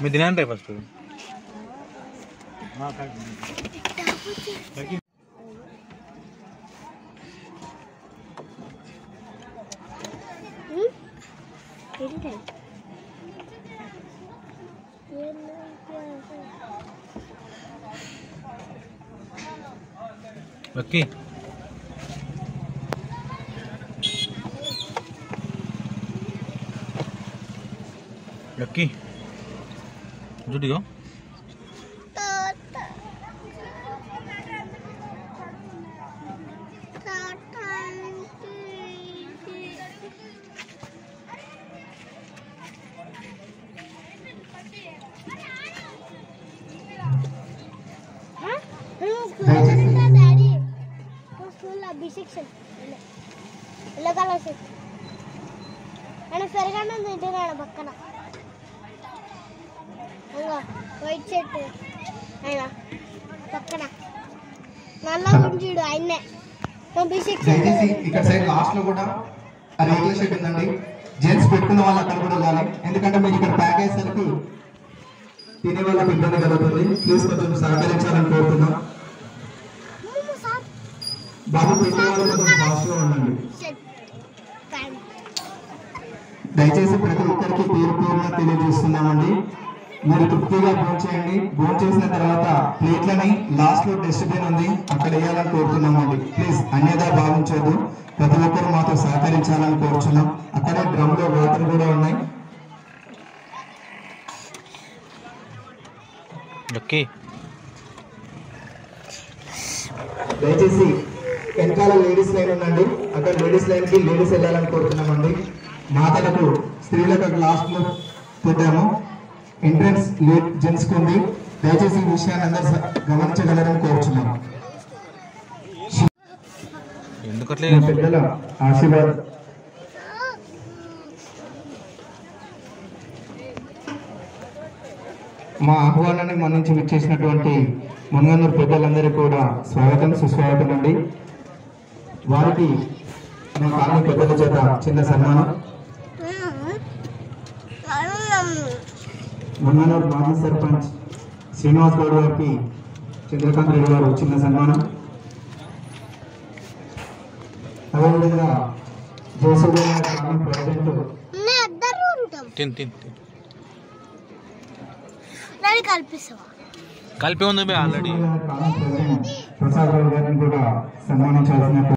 మీ దినంటే first okay lucky జుడిగో పక్కన white shirt ఆయన పక్కన నల్లగా ఉంచుడు ఆయన్నే ఇక్కడ సైడ్ లాస్ట్ లో కూడా రేకుల షెడ్ ఉందండి. జెంట్స్ పెట్టుకున్న వాళ్ళు అక్కడ కూడా వెళ్ళాలి, ఎందుకంటే మీరు ఇక్కడ ప్యాక్ అయ్యేసరికి తినే వాళ్ళకి ఇబ్బంది కలుగుతుంది. ప్లీజ్ కొంచెం సహకరించాలని కోరుతున్నాం. బాబు పెట్టే వాళ్ళు కొంచెం ఫాస్ట్ గా ఉండండి. దయచేసి ప్రతి ఒక్కరికి పేరు పేరుగా తెలియజేస్తున్నామండి. మీరు తృప్తిగా భోంచేయండి. భోంచేసిన తర్వాత ప్లేట్లని లాస్ట్ లో డస్ట్బిన్ ఉంది, అక్కడ వేయాలని కోరుతున్నామండి. ప్లీజ్ అన్యదా భావించొద్దు. ప్రతి ఒక్కరు మాతో సహకరించాలని కోరుచున్నాం. అక్కడే డ్రమ్ లో వాటర్ కూడా ఉన్నాయి. దయచేసి వెనకాల లేడీస్ లైన్ ఉందండి, అక్కడ లేడీస్ లైన్ కి లేడీస్ వెళ్ళాలని కోరుతున్నామండి. మాతలకు స్త్రీలకు లాస్ట్ లో పెట్టాము. ఎంట్రన్స్ లేట్ జెంట్స్ కు ఉంది. దయచేసి ఈ విషయాన్ని అందరూ గమనించగలరని కోరుచున్నాము. పెద్దల ఆశీర్వాదం. మా ఆహ్వానాన్ని మన్నించి విచ్చేసినటువంటి మునగనూరు పెద్దలందరికీ కూడా స్వాగతం సుస్వాగతం అండి. వారికి మా కాలనీ పెద్దల చేత చిన్న సన్మానం. మునగనూరు మాజీ సర్పంచ్ శ్రీనివాస్ గౌడ్ గారికి చంద్రకాంత్ రెడ్డి గారు చిన్న సన్మానం. అదేవిధంగా జోసఫ్ ప్రెసిడెంట్ కలిపి ఉంది ఆల్రెడీ ప్రసాద్ గారు గారిని కూడా సన్మానించాల్సిన